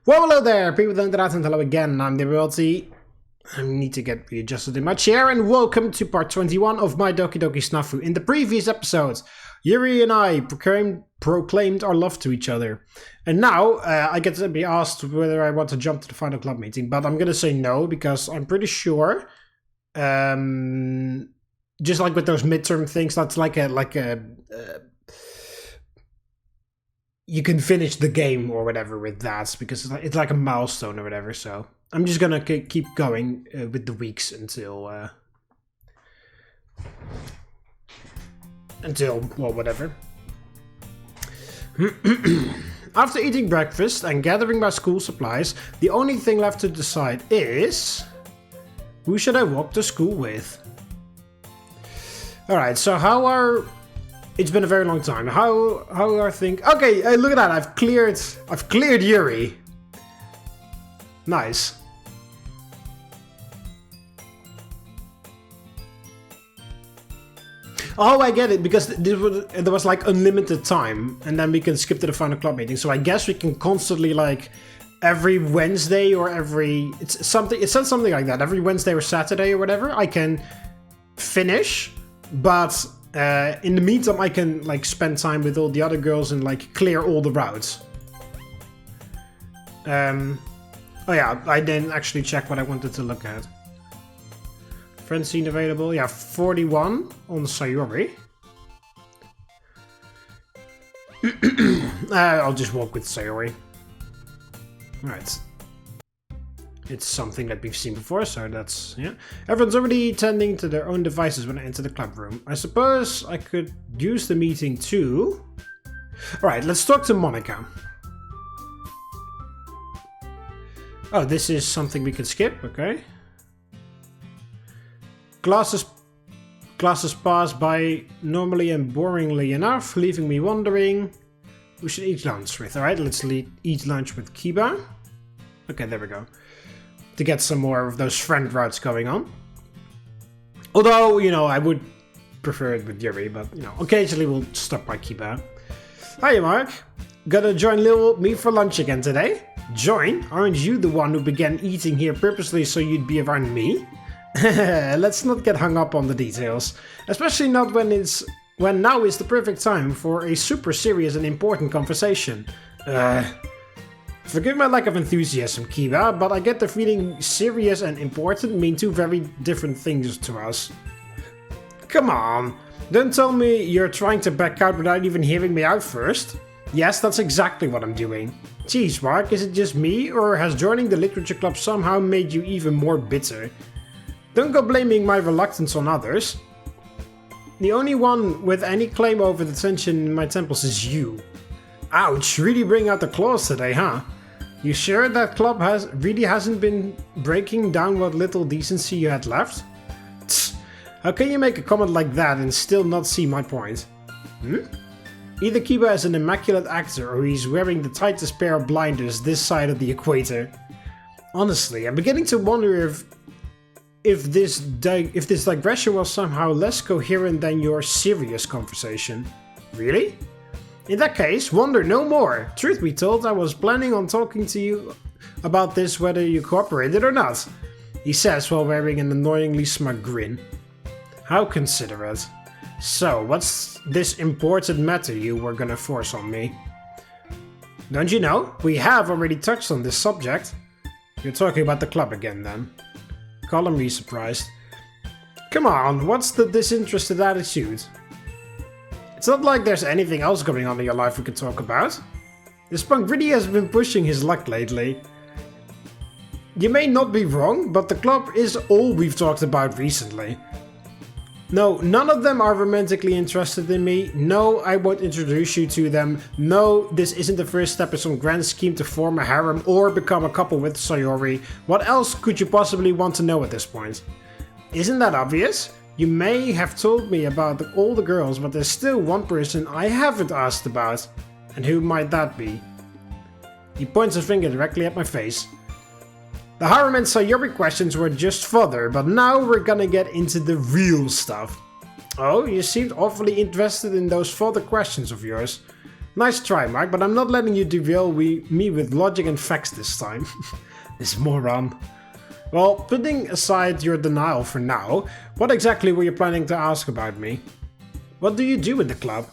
Well, hello there, people of the internet, and hello again. I'm TheMBmulti. I need to get readjusted in my chair, and welcome to part 21 of My Doki Doki SNAFU. In the previous episodes, Yuri and I proclaimed our love to each other. And now, I get to be asked whether I want to jump to the final club meeting, but I'm gonna say no, because I'm pretty sure, just like with those midterm things, that's like a you can finish the game or whatever with that, because it's like a milestone or whatever. So I'm just gonna keep going with the weeks until well, whatever. After eating breakfast and gathering my school supplies, the only thing left to decide is who should I walk to school with. All right, so how are? It's been a very long time. How are things? Okay, hey, look at that. I've cleared Yuri. Nice. Oh, I get it, because there was like unlimited time, and then we can skip to the final club meeting. So I guess we can constantly, like, every Wednesday or every it said something like that. Every Wednesday or Saturday or whatever, I can finish, but in the meantime, I can like spend time with all the other girls and like clear all the routes. Oh yeah, I didn't actually check what I wanted to look at. Friend scene available. Yeah, 41 on Sayori. I'll just walk with Sayori. Alright. It's something that we've seen before, so that's, yeah. Everyone's already tending to their own devices when I enter the club room. I suppose I could use the meeting too. Alright, let's talk to Monika. Oh, this is something we can skip, okay. Classes pass by normally and boringly enough, leaving me wondering who should eat lunch with. Alright, let's eat lunch with Kiba. Okay, there we go. To get some more of those friend routes going on. Although, you know, I would prefer it with Yuri, but, you know, occasionally we'll stop by Kiba. Hiya, Mark. Gonna join Lil me for lunch again today? Join? Aren't you the one who began eating here purposely so you'd be around me? Let's not get hung up on the details. Especially not when now is the perfect time for a super serious and important conversation. Forgive my lack of enthusiasm, Kiba, but I get the feeling serious and important mean two very different things to us. Come on, don't tell me you're trying to back out without even hearing me out first. Yes, that's exactly what I'm doing. Jeez, Mark, is it just me, or has joining the literature club somehow made you even more bitter? Don't go blaming my reluctance on others. The only one with any claim over the tension in my temples is you. Ouch, really bring out the claws today, huh? You sure that club really hasn't been breaking down what little decency you had left? Tsk, how can you make a comment like that and still not see my point? Either Kiba is an immaculate actor or he's wearing the tightest pair of blinders this side of the equator. Honestly, I'm beginning to wonder if this digression was somehow less coherent than your serious conversation. Really? In that case, wonder no more. Truth be told, I was planning on talking to you about this whether you cooperated or not, he says while wearing an annoyingly smug grin. How considerate. So, what's this important matter you were gonna force on me? Don't you know? We have already touched on this subject. You're talking about the club again then. Colin me surprised. Come on, what's the disinterested attitude? It's not like there's anything else going on in your life we could talk about. This punk really has been pushing his luck lately. You may not be wrong, but the club is all we've talked about recently. No, none of them are romantically interested in me. No, I won't introduce you to them. No, this isn't the first step in some grand scheme to form a harem or become a couple with Sayori. What else could you possibly want to know at this point? Isn't that obvious? You may have told me about all the girls, but there's still one person I haven't asked about. And who might that be? He points a finger directly at my face. The harem and Sayori questions were just fodder, but now we're gonna get into the real stuff. Oh, you seemed awfully interested in those fodder questions of yours. Nice try, Mark, but I'm not letting you derail me with logic and facts this time. This moron. Well, putting aside your denial for now, what exactly were you planning to ask about me? What do you do in the club?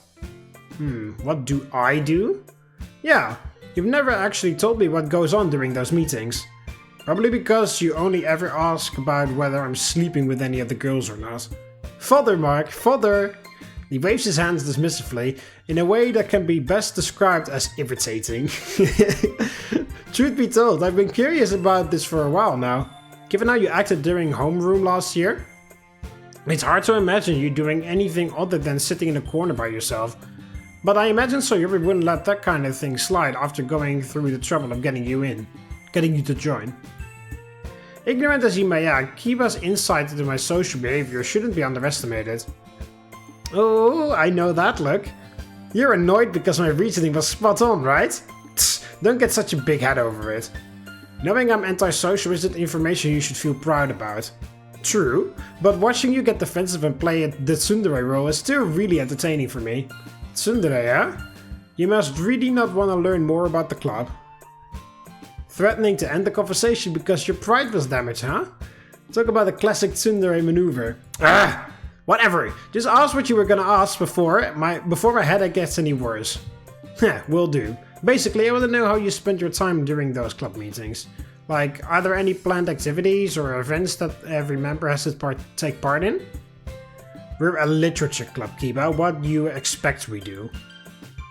What do I do? Yeah, you've never actually told me what goes on during those meetings. Probably because you only ever ask about whether I'm sleeping with any of the girls or not. Fodder, Mark, fodder! He waves his hands dismissively, in a way that can be best described as irritating. Truth be told, I've been curious about this for a while now. Given how you acted during homeroom last year, it's hard to imagine you doing anything other than sitting in a corner by yourself. But I imagine Sayori wouldn't let that kind of thing slide after going through the trouble of getting you to join. Ignorant as he may act, Kiba's insight into my social behavior shouldn't be underestimated. Oh, I know that look. You're annoyed because my reasoning was spot on, right? Tss, don't get such a big head over it. Knowing I'm antisocial isn't information you should feel proud about. True, but watching you get defensive and play the tsundere role is still really entertaining for me. Tsundere, huh? You must really not want to learn more about the club. Threatening to end the conversation because your pride was damaged, huh? Talk about the classic tsundere maneuver. Ah! Whatever, just ask what you were gonna ask before my headache gets any worse. Heh, will do. Basically, I want to know how you spent your time during those club meetings. Like, are there any planned activities or events that every member has to take part in? We're a literature club, Kiba. What do you expect we do?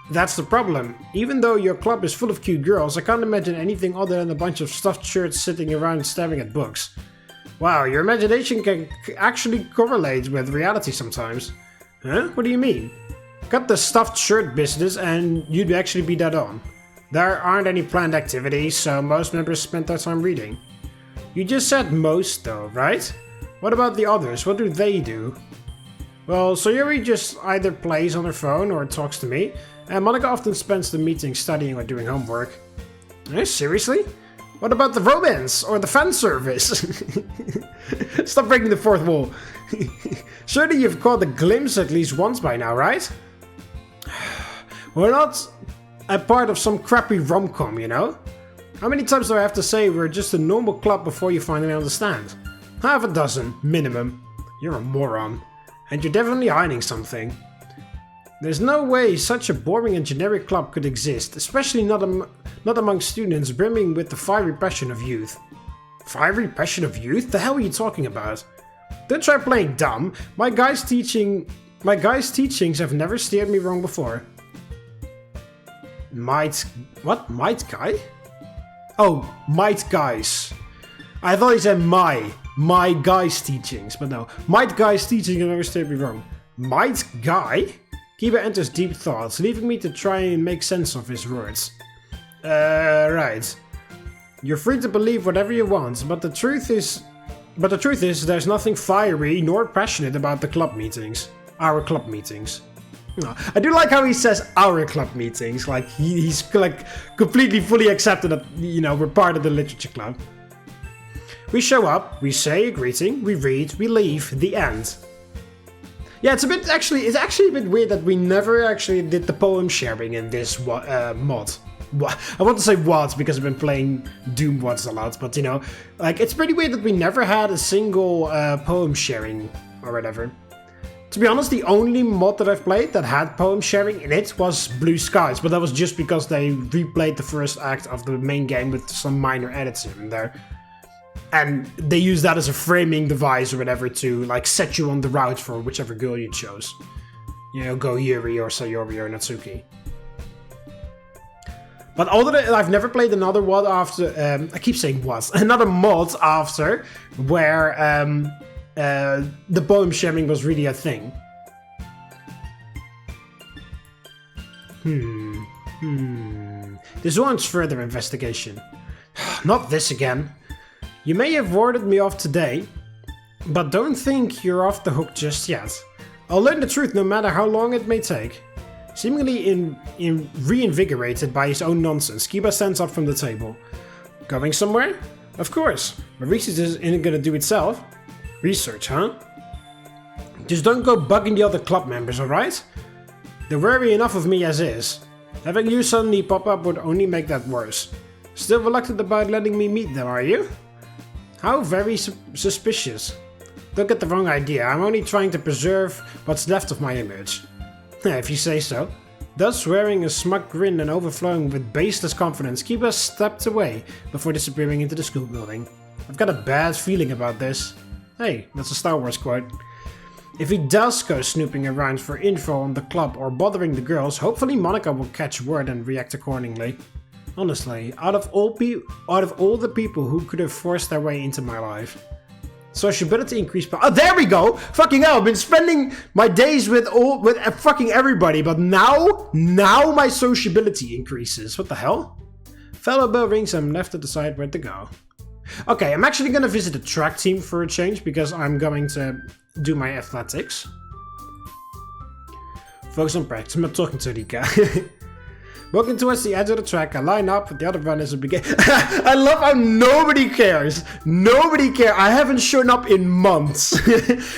That's the problem. Even though your club is full of cute girls, I can't imagine anything other than a bunch of stuffed shirts sitting around staring at books. Wow, your imagination can actually correlate with reality sometimes. Huh? What do you mean? Cut the stuffed shirt business and you'd actually be dead on. There aren't any planned activities, so most members spend their time reading. You just said most though, right? What about the others? What do they do? Well, Sayori just either plays on her phone or talks to me, and Monika often spends the meeting studying or doing homework. Seriously? What about the romance or the fan service? Stop breaking the fourth wall. Surely you've caught a glimpse at least once by now, right? We're not a part of some crappy rom-com, you know? How many times do I have to say we're just a normal club before you finally understand? Half a dozen, minimum. You're a moron. And you're definitely hiding something. There's no way such a boring and generic club could exist, especially not among students brimming with the fiery passion of youth. Fiery passion of youth? The hell are you talking about? Don't try playing dumb. My guy's teachings have never steered me wrong before. Might guy? Oh, might guys. I thought he said my guy's teachings, but no. Might guy's teachings have never steered me wrong. Might guy? Kiba enters deep thoughts, leaving me to try and make sense of his words. Right. You're free to believe whatever you want, but the truth is there's nothing fiery nor passionate about the club meetings. Our club meetings. No, I do like how he says our club meetings, like he's like completely fully accepted that, you know, we're part of the literature club. We show up, we say a greeting, we read, we leave, the end. Yeah, it's actually a bit weird that we never actually did the poem sharing in this mod. I want to say WOD because I've been playing Doom WODs a lot, but you know, like it's pretty weird that we never had a single poem sharing or whatever. To be honest, the only mod that I've played that had poem sharing in it was Blue Skies, but that was just because they replayed the first act of the main game with some minor edits here and there. And they used that as a framing device or whatever to like set you on the route for whichever girl you chose. You know, go Yuri or Sayori or Natsuki. But other than I've never played another WOD after, I keep saying WOD, another mod after where the poem sharing was really a thing. This warrants further investigation. Not this again. You may have warded me off today, but don't think you're off the hook just yet. I'll learn the truth no matter how long it may take. Seemingly reinvigorated by his own nonsense, Kiba stands up from the table. Going somewhere? Of course. My research isn't gonna do itself. Research, huh? Just don't go bugging the other club members, alright? They're worry enough of me as is. Having you suddenly pop up would only make that worse. Still reluctant about letting me meet them, are you? How very suspicious. Don't get the wrong idea, I'm only trying to preserve what's left of my image. If you say so. Thus, wearing a smug grin and overflowing with baseless confidence, keep us stepped away before disappearing into the school building. I've got a bad feeling about this. Hey, that's a Star Wars quote. If he does go snooping around for info on the club or bothering the girls, hopefully Monika will catch word and react accordingly. Honestly, out of all the people who could have forced their way into my life. Sociability increased by— oh, there we go! Fucking hell, I've been spending my days with fucking everybody, but now my sociability increases. What the hell? Fellow bell rings, I'm left to decide where to go. Okay, I'm actually gonna visit the track team for a change, because I'm going to do my athletics. Focus on practice, I'm not talking to Rika. Walking towards the edge of the track, I line up with the other runners and begin— I love how nobody cares. Nobody cares. I haven't shown up in months.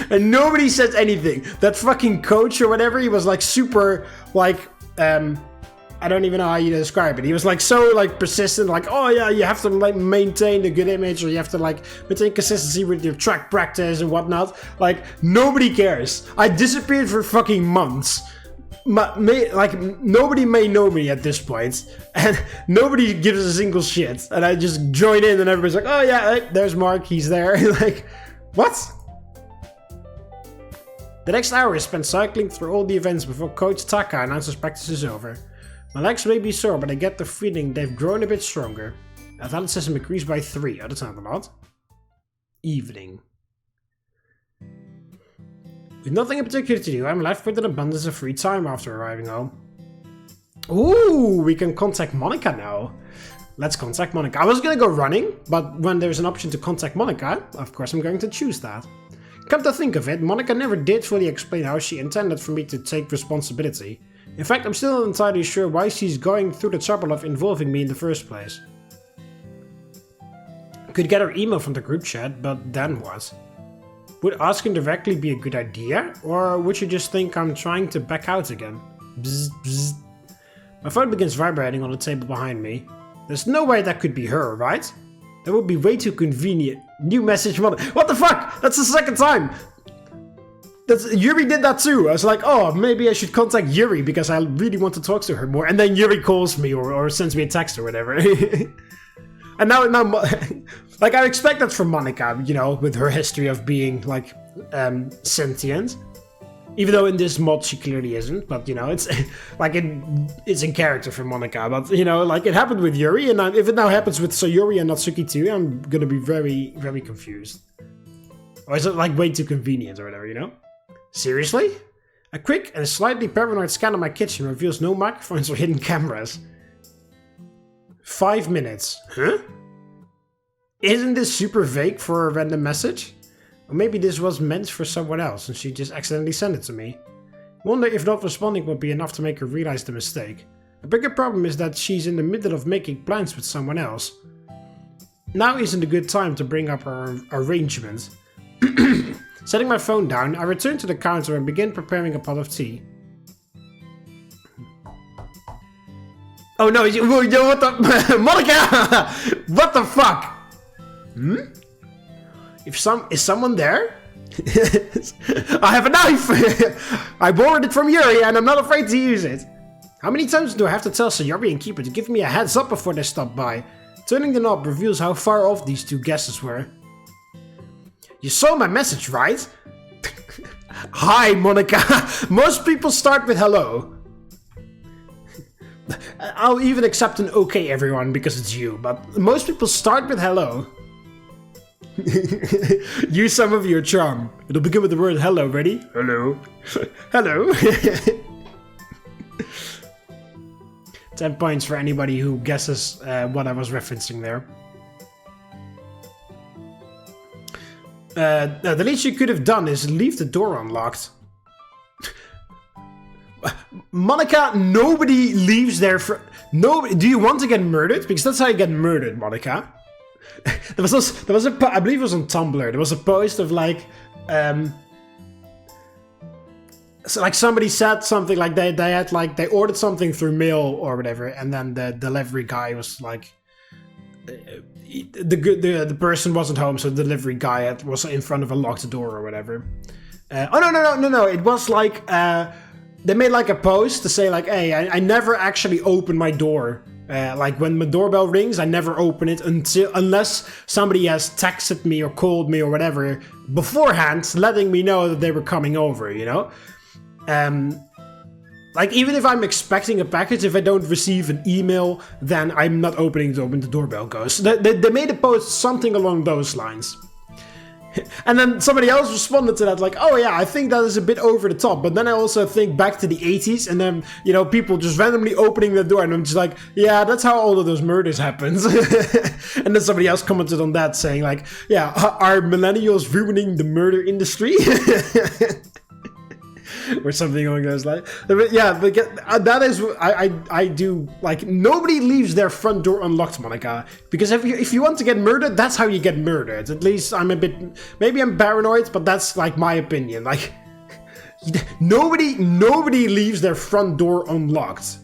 And nobody says anything. That fucking coach or whatever, he was like super, like, I don't even know how you describe it. He was like so like persistent, like, oh yeah, you have to like maintain a good image, or you have to like maintain consistency with your track practice and whatnot. Like, nobody cares. I disappeared for fucking months. Nobody may know me at this point, and nobody gives a single shit, and I just join in and everybody's like, oh yeah, hey, there's Mark, he's there. Like, what? The next hour is spent cycling through all the events before Coach Taka announces practice is over. My legs may be sore, but I get the feeling they've grown a bit stronger. Athleticism increased by 3, oh that's not a lot. Evening. With nothing in particular to do, I'm left with an abundance of free time after arriving home. Ooh, we can contact Monika now. Let's contact Monika. I was gonna go running, but when there's an option to contact Monika, of course I'm going to choose that. Come to think of it, Monika never did fully explain how she intended for me to take responsibility. In fact, I'm still not entirely sure why she's going through the trouble of involving me in the first place. Could get her email from the group chat, but then what? Would asking directly be a good idea, or would you just think I'm trying to back out again? Bzz, bzz. My phone begins vibrating on the table behind me. There's no way that could be her, right? That would be way too convenient. New message from— what the fuck? That's the second time! Yuri did that too. I was like, oh, maybe I should contact Yuri because I really want to talk to her more. And then Yuri calls me or sends me a text or whatever. And now, like, I expect that from Monika, you know, with her history of being, like, sentient. Even though in this mod she clearly isn't, but, you know, it's, like, it's in character for Monika. But, you know, like, it happened with Yuri, and if it now happens with Sayori and Natsuki too, I'm gonna be very, very confused. Or is it, like, way too convenient or whatever, you know? Seriously? A quick and slightly paranoid scan of my kitchen reveals no microphones or hidden cameras. 5 minutes. Huh? Isn't this super vague for a random message? Or maybe this was meant for someone else and she just accidentally sent it to me. Wonder if not responding would be enough to make her realize the mistake. A bigger problem is that she's in the middle of making plans with someone else. Now isn't a good time to bring up our arrangement. Setting my phone down, I return to the counter and begin preparing a pot of tea. Oh no, what the— Monika! What the fuck? Hmm? Is someone there? I have a knife! I borrowed it from Yuri and I'm not afraid to use it. How many times do I have to tell Sayori and Keeper to give me a heads up before they stop by? Turning the knob reveals how far off these two guesses were. You saw my message, right? Hi, Monika. Most people start with hello. I'll even accept an okay, everyone, because it's you, but most people start with hello. Use some of your charm. It'll begin with the word hello. Ready? Hello. Hello. 10 points for anybody who guesses what I was referencing there. The least you could have done is leave the door unlocked. Monika, nobody leaves there for— nobody— do you want to get murdered? Because that's how you get murdered, Monika. There was I believe it was on Tumblr, there was a post of like, So like somebody said something like they ordered something through mail or whatever, and then the delivery guy was like, the person wasn't home, so the delivery guy was in front of a locked door or whatever. No, it was like they made like a post to say like, hey, I never actually open my door. Like when my doorbell rings, I never open it unless somebody has texted me or called me or whatever beforehand, letting me know that they were coming over, you know? Like even if I'm expecting a package, if I don't receive an email, then I'm not opening it when the doorbell goes. They made a post something along those lines. And then somebody else responded to that like, oh yeah, I think that is a bit over the top. But then I also think back to the 80s and then, you know, people just randomly opening the door and I'm just like, yeah, that's how all of those murders happens. And then somebody else commented on that saying like, yeah, are millennials ruining the murder industry? Or something along those lines. But yeah, but that is, I do, like, nobody leaves their front door unlocked, Monika. Because if you want to get murdered, that's how you get murdered. At least I'm a bit, maybe I'm paranoid, but that's, like, my opinion. Like, nobody leaves their front door unlocked.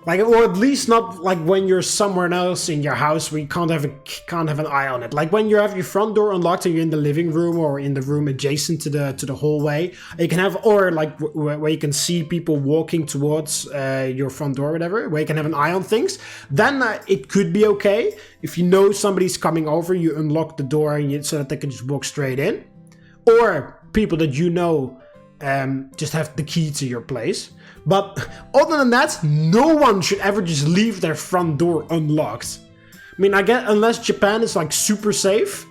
Like, or at least not like when you're somewhere else in your house where you can't have an eye on it. Like when you have your front door unlocked and you're in the living room or in the room adjacent to the hallway, you can have, or like where you can see people walking towards your front door or whatever, where you can have an eye on things. Then it could be okay. If you know somebody's coming over, you unlock the door and so that they can just walk straight in. Or people that you know just have the key to your place. But other than that, no one should ever just leave their front door unlocked. I mean, I get, unless Japan is like super safe,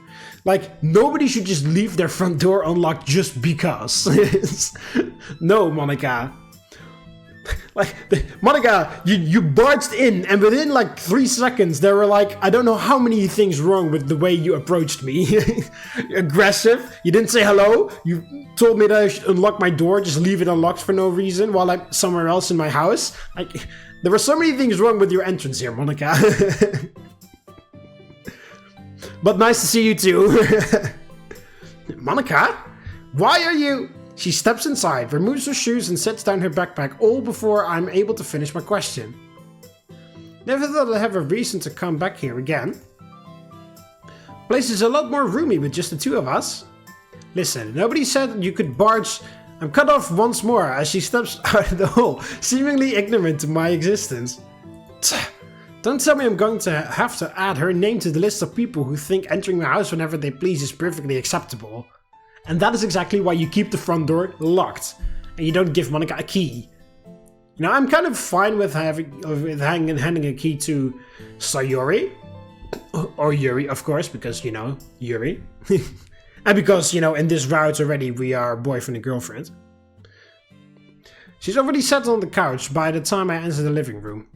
like nobody should just leave their front door unlocked just because. No, Monika. Like, Monika, you barged in and within like 3 seconds there were like, I don't know how many things wrong with the way you approached me. Aggressive, you didn't say hello, you told me that I should unlock my door, just leave it unlocked for no reason while I'm somewhere else in my house. Like, there were so many things wrong with your entrance here, Monika. But nice to see you too. Monika, why are you... She steps inside, removes her shoes and sets down her backpack, all before I'm able to finish my question. Never thought I'd have a reason to come back here again. Place is a lot more roomy with just the two of us. Listen, nobody said you could barge... I'm cut off once more as she steps out of the hole, seemingly ignorant to my existence. Don't tell me I'm going to have to add her name to the list of people who think entering my house whenever they please is perfectly acceptable. And that is exactly why you keep the front door locked. And you don't give Monika a key. You know, I'm kind of fine with handing a key to Sayori. Or Yuri, of course, because, you know, Yuri. And because, you know, in this route already we are boyfriend and girlfriend. She's already sat on the couch by the time I enter the living room.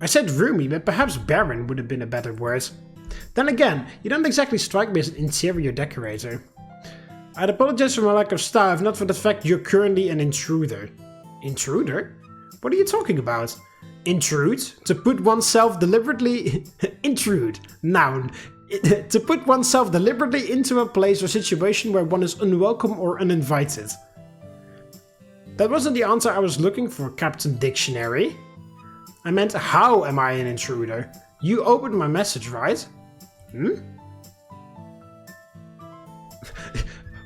I said roomy, but perhaps barren would have been a better word. Then again, you don't exactly strike me as an interior decorator. I'd apologize for my lack of style, if not for the fact you're currently an intruder. Intruder? What are you talking about? Intrude? To put oneself deliberately... Intrude. Noun. To put oneself deliberately into a place or situation where one is unwelcome or uninvited. That wasn't the answer I was looking for, Captain Dictionary. I meant, how am I an intruder? You opened my message, right?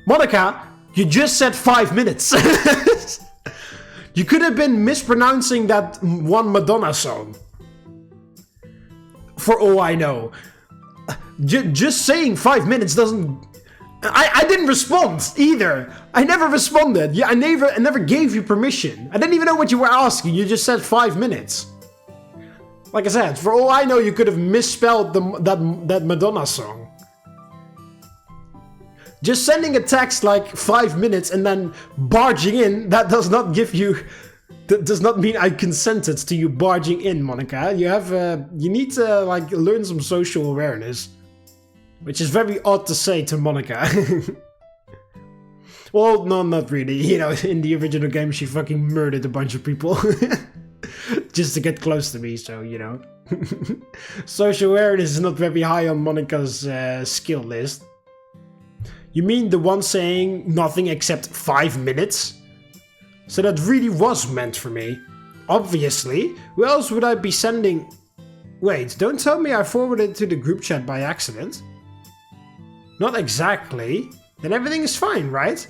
Monika, you just said 5 minutes. You could have been mispronouncing that one Madonna song. For all I know. Just saying 5 minutes doesn't... I didn't respond either. I never responded. Yeah, I never gave you permission. I didn't even know what you were asking. You just said 5 minutes. Like I said, for all I know, you could have misspelled that Madonna song. Just sending a text like 5 minutes and then barging in, that does not give you... That does not mean I consented to you barging in, Monika. You need to, like, learn some social awareness. Which is very odd to say to Monika. Well, no, not really. You know, in the original game, she fucking murdered a bunch of people. Just to get close to me, so, you know. Social awareness is not very high on Monika's skill list. You mean the one saying nothing except 5 minutes? So that really was meant for me. Obviously. Who else would I be sending... Wait, don't tell me I forwarded it to the group chat by accident. Not exactly. Then everything is fine, right?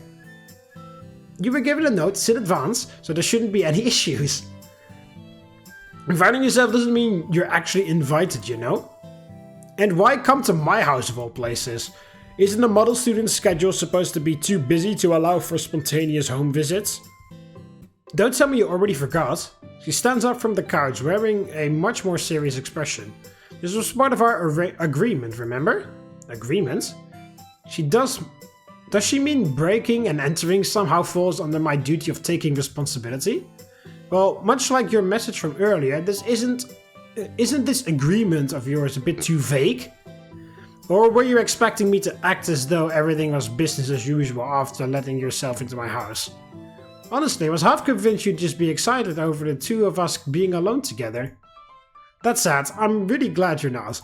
You were given a notice in advance, so there shouldn't be any issues. Inviting yourself doesn't mean you're actually invited, you know? And why come to my house of all places? Isn't the model student's schedule supposed to be too busy to allow for spontaneous home visits? Don't tell me you already forgot. She stands up from the couch wearing a much more serious expression. This was part of our agreement, remember? Agreement? Does she mean breaking and entering somehow falls under my duty of taking responsibility? Well, much like your message from earlier, this isn't this agreement of yours a bit too vague? Or were you expecting me to act as though everything was business as usual after letting yourself into my house? Honestly, I was half convinced you'd just be excited over the two of us being alone together. That's sad. I'm really glad you're not.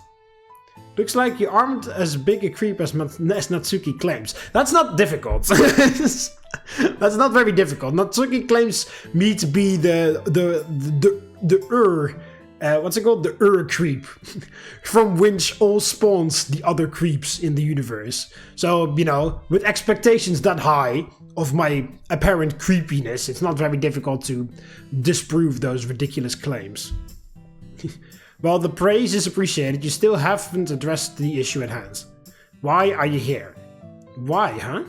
Looks like you aren't as big a creep as Natsuki claims. That's not difficult. That's not very difficult. Natsuki claims me to be what's it called? The creep. From which all spawns the other creeps in the universe. So, you know, with expectations that high of my apparent creepiness, it's not very difficult to disprove those ridiculous claims. While the praise is appreciated, you still haven't addressed the issue at hand. Why are you here? Why, huh?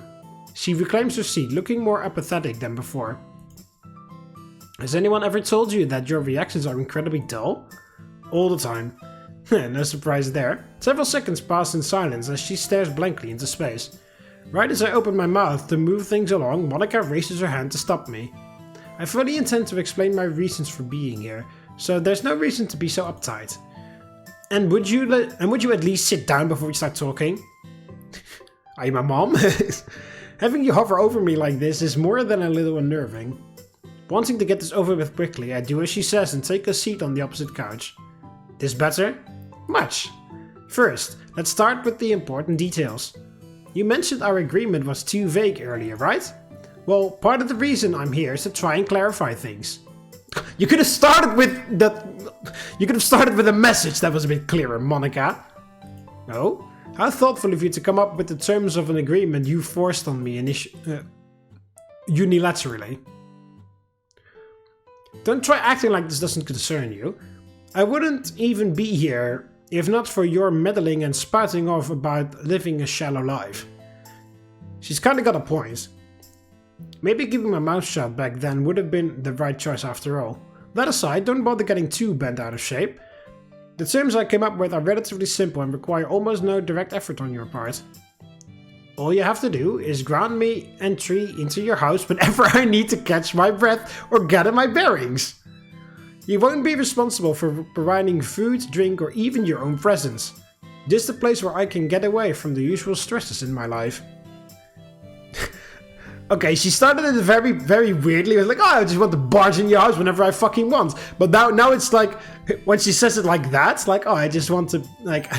She reclaims her seat, looking more apathetic than before. Has anyone ever told you that your reactions are incredibly dull? All the time. No surprise there. Several seconds pass in silence as she stares blankly into space. Right as I open my mouth to move things along, Monika raises her hand to stop me. I fully intend to explain my reasons for being here, so there's no reason to be so uptight. And would you at least sit down before we start talking? Are you my mom? Having you hover over me like this is more than a little unnerving. Wanting to get this over with quickly, I do as she says and take a seat on the opposite couch. This better? Much. First, let's start with the important details. You mentioned our agreement was too vague earlier, right? Well, part of the reason I'm here is to try and clarify things. You could have started with that. You could have started with a message that was a bit clearer, Monika. No? How thoughtful of you to come up with the terms of an agreement you forced on me unilaterally. Don't try acting like this doesn't concern you. I wouldn't even be here if not for your meddling and spouting off about living a shallow life. She's kinda got a point. Maybe keeping my mouth shut back then would have been the right choice after all. That aside, don't bother getting too bent out of shape. The terms I came up with are relatively simple and require almost no direct effort on your part. All you have to do is grant me entry into your house whenever I need to catch my breath or gather my bearings. You won't be responsible for providing food, drink, or even your own presence. Just a place where I can get away from the usual stresses in my life. Okay, she started it very, very weirdly. It was like, oh, I just want to barge in your house whenever I fucking want. But now it's like, when she says it like that, it's like, oh, I just want to, like,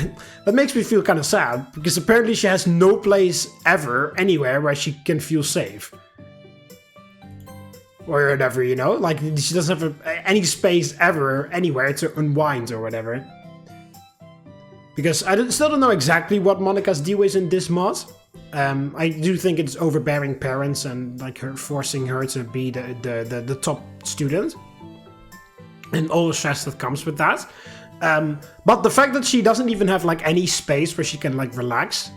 that makes me feel kind of sad. Because apparently she has no place ever, anywhere, where she can feel safe. Or whatever, you know? Like, she doesn't have any space ever, anywhere to unwind or whatever. Because I still don't know exactly what Monika's deal is in this mod. I do think it's overbearing parents and like her forcing her to be the top student. And all the stress that comes with that. But the fact that she doesn't even have like any space where she can like relax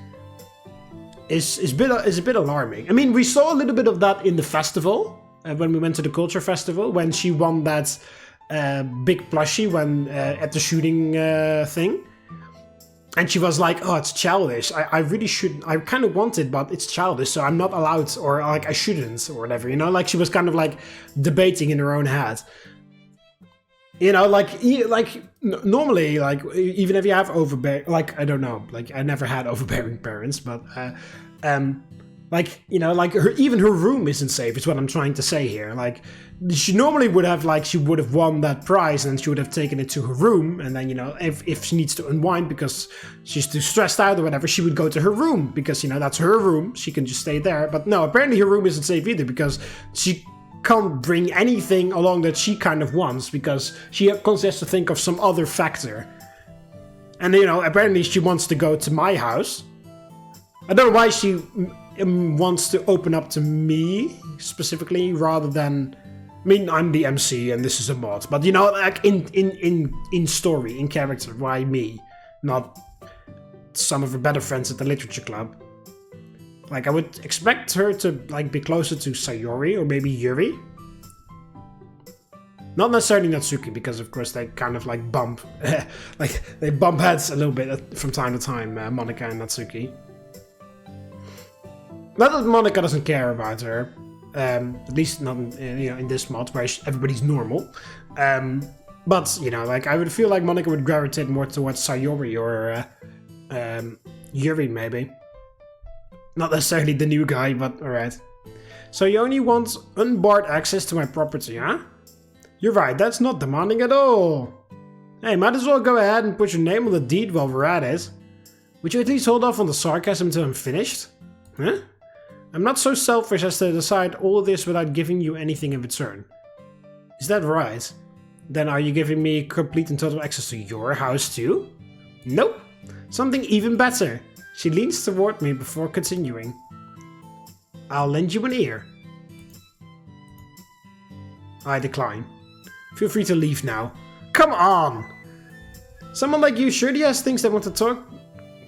is a bit alarming. I mean, we saw a little bit of that in the festival. When we went to the culture festival, when she won that big plushie at the shooting thing. And she was like, oh, it's childish. I really shouldn't. I kind of want it, but it's childish, so I'm not allowed, or like I shouldn't, or whatever, you know? Like she was kind of like debating in her own head. You know, like normally, like even if you have overbearing, like I don't know, like I never had overbearing parents, but Like, you know, like even her room isn't safe is what I'm trying to say here. Like, she normally would have, like, she would have won that prize and she would have taken it to her room. And then, you know, if she needs to unwind because she's too stressed out or whatever, she would go to her room because, you know, that's her room. She can just stay there. But no, apparently her room isn't safe either because she can't bring anything along that she kind of wants because she constantly has to think of some other factor. And, you know, apparently she wants to go to my house. I don't know why she wants to open up to me specifically rather than... I mean, I'm the MC and this is a mod, but you know, like in story, in character, why me? Not some of her better friends at the literature club. Like, I would expect her to, like, be closer to Sayori or maybe Yuri. Not necessarily Natsuki, because of course they kind of like bump, like they bump heads a little bit from time to time, Monika and Natsuki. Not that Monika doesn't care about her, at least not in this mod where everybody's normal. But you know, like I would feel like Monika would gravitate more towards Sayori or Yuri maybe. Not necessarily the new guy, but alright. So you only want unbarred access to my property, huh? You're right, that's not demanding at all. Hey, might as well go ahead and put your name on the deed while we're at it. Would you at least hold off on the sarcasm until I'm finished? Huh? I'm not so selfish as to decide all this without giving you anything in return. Is that right? Then are you giving me complete and total access to your house too? Nope. Something even better. She leans toward me before continuing. I'll lend you an ear. I decline. Feel free to leave now. Come on! Someone like you surely has things they want to talk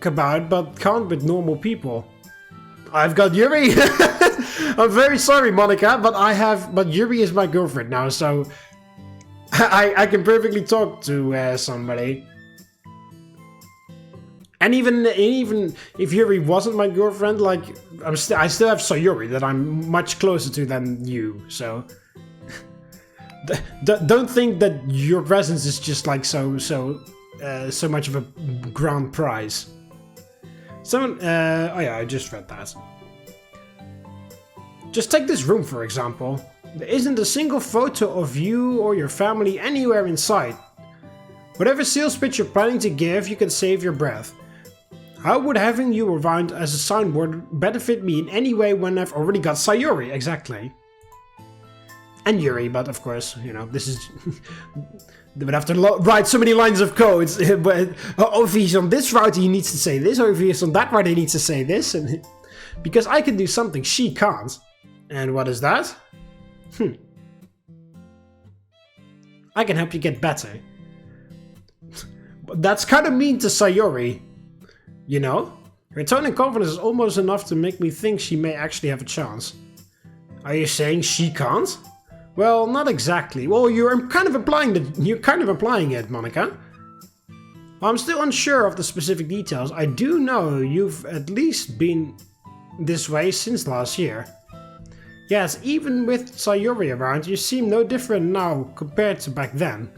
about, but can't with normal people. I've got Yuri! I'm very sorry, Monika, but Yuri is my girlfriend now, so I can perfectly talk to somebody. And even if Yuri wasn't my girlfriend, like I still have Sayori that I'm much closer to than you, so don't think that your presence is just like so much of a grand prize. Someone, oh yeah, I just read that. Just take this room for example. There isn't a single photo of you or your family anywhere in sight. Whatever sales pitch you're planning to give, you can save your breath. How would having you around as a soundboard benefit me in any way when I've already got Sayori? Exactly. And Yuri, but of course, you know, this is... they would have to write so many lines of code. But if he's on this route, he needs to say this, or if he's on that route, he needs to say this. And because I can do something she can't. And what is that? I can help you get better. That's kind of mean to Sayori. You know? Her tone and confidence is almost enough to make me think she may actually have a chance. Are you saying she can't? Well, not exactly. Well, you're kind of implying it, Monika. While I'm still unsure of the specific details, I do know you've at least been this way since last year. Yes, even with Sayori around, you seem no different now compared to back then.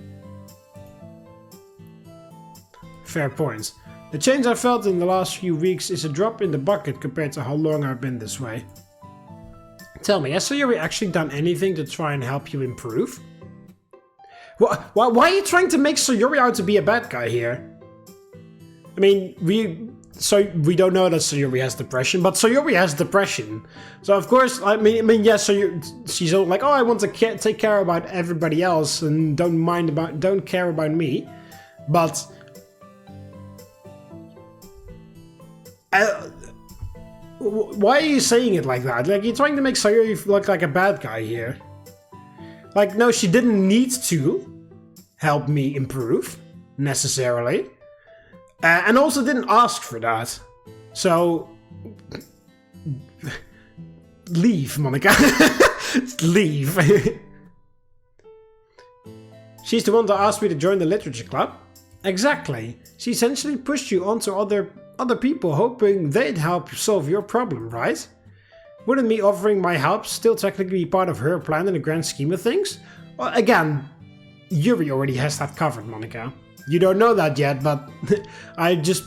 Fair point. The change I felt in the last few weeks is a drop in the bucket compared to how long I've been this way. Tell me, has Sayori actually done anything to try and help you improve? Why are you trying to make Sayori out to be a bad guy here? I mean, we don't know that Sayori has depression, but Sayori has depression. So of course, I mean, yes, she's all like, oh, I want to take care about everybody else and don't care about me. But why are you saying it like that? Like, you're trying to make Sayori look like a bad guy here. Like, no, she didn't need to help me improve, necessarily. And also didn't ask for that. So... leave, Monika. Leave. She's the one that asked me to join the literature club. Exactly. She essentially pushed you onto other people, hoping they'd help solve your problem, right? Wouldn't me offering my help still technically be part of her plan in the grand scheme of things? Well, again, Yuri already has that covered, Monika. You don't know that yet, but I just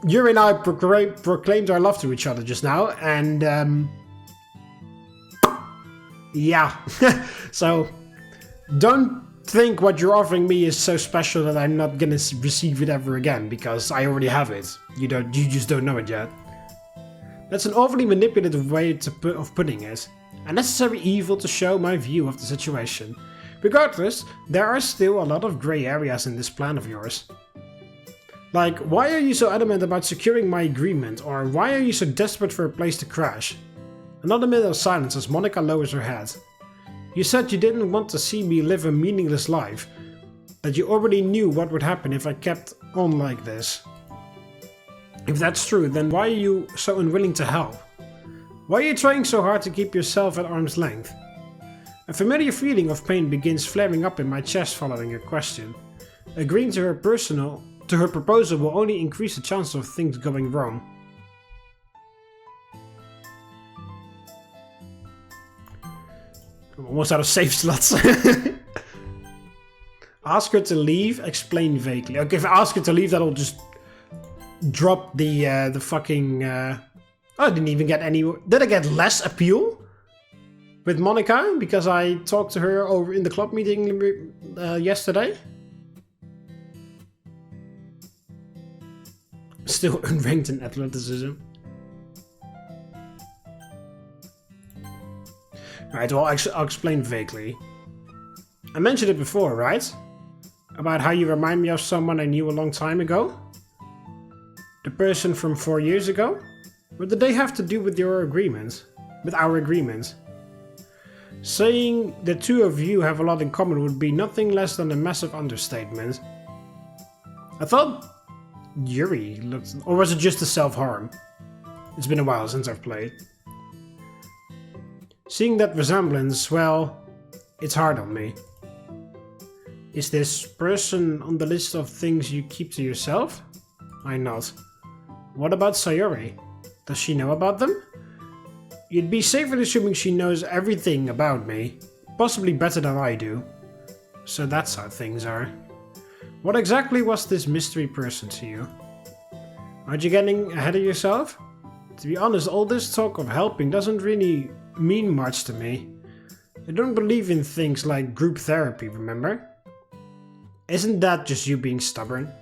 Yuri and I proclaimed our love to each other just now, and yeah. So don't think what you're offering me is so special that I'm not gonna receive it ever again, because I already have it. You just don't know it yet. That's an overly manipulative way of putting it. A necessary evil to show my view of the situation. Regardless, there are still a lot of grey areas in this plan of yours. Like, why are you so adamant about securing my agreement, or why are you so desperate for a place to crash? Another minute of silence as Monika lowers her head. You said you didn't want to see me live a meaningless life, that you already knew what would happen if I kept on like this. If that's true, then why are you so unwilling to help? Why are you trying so hard to keep yourself at arm's length? A familiar feeling of pain begins flaring up in my chest following your question. Agreeing to her proposal will only increase the chance of things going wrong. I'm almost out of save slots. Ask her to leave, explain vaguely. Okay, if I ask her to leave, that'll just drop the fucking... Oh, I didn't even get any... Did I get less appeal with Monika because I talked to her over in the club meeting yesterday? Still unranked in athleticism. Alright, well, I'll explain vaguely. I mentioned it before, right? About how you remind me of someone I knew a long time ago? The person from 4 years ago? What did they have to do with your agreement? With our agreement? Saying the two of you have a lot in common would be nothing less than a massive understatement. I thought Yuri looked... Or was it just a self-harm? It's been a while since I've played. Seeing that resemblance, well, it's hard on me. Is this person on the list of things you keep to yourself? I nod. What about Sayori? Does she know about them? You'd be safe in assuming she knows everything about me, possibly better than I do. So that's how things are. What exactly was this mystery person to you? Aren't you getting ahead of yourself? To be honest, all this talk of helping doesn't really mean much to me. I don't believe in things like group therapy, remember? Isn't that just you being stubborn?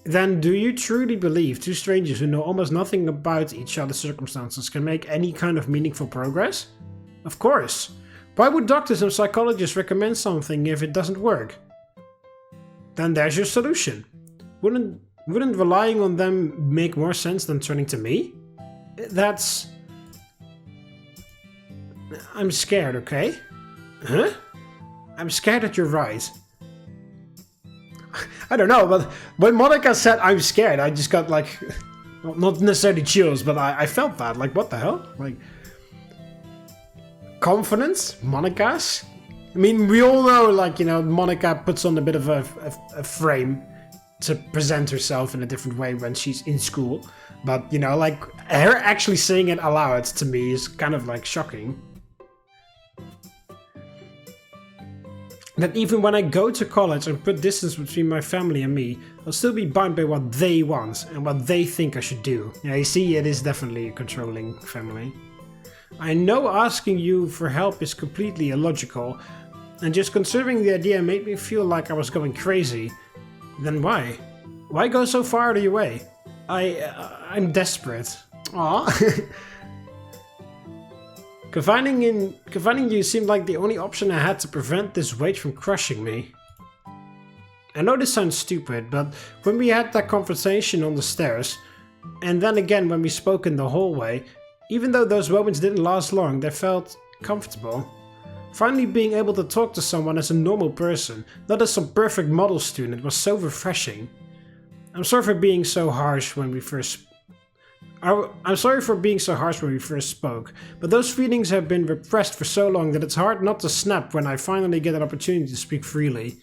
Then do you truly believe two strangers who know almost nothing about each other's circumstances can make any kind of meaningful progress? Of course. Why would doctors and psychologists recommend something if it doesn't work? Then there's your solution. Wouldn't relying on them make more sense than turning to me? That's... I'm scared, okay? Huh? I'm scared that you're right. I don't know, but when Monika said I'm scared, I just got like... Well, not necessarily chills, but I felt that. Like, what the hell? Like... Confidence? Monika's? I mean, we all know, like, you know, Monika puts on a bit of a frame to present herself in a different way when she's in school. But, you know, like, her actually saying it aloud to me is kind of, like, shocking. That even when I go to college and put distance between my family and me, I'll still be bound by what they want and what they think I should do. Yeah, you see, it is definitely a controlling family. I know asking you for help is completely illogical, and just considering the idea made me feel like I was going crazy. Then why? Why go so far out of your way? I'm desperate. Aww. Confiding you seemed like the only option I had to prevent this weight from crushing me. I know this sounds stupid, but when we had that conversation on the stairs, and then again when we spoke in the hallway, even though those moments didn't last long, they felt comfortable. Finally being able to talk to someone as a normal person, not as some perfect model student, was so refreshing. I'm sorry for being so harsh when we first spoke, but those feelings have been repressed for so long that it's hard not to snap when I finally get an opportunity to speak freely.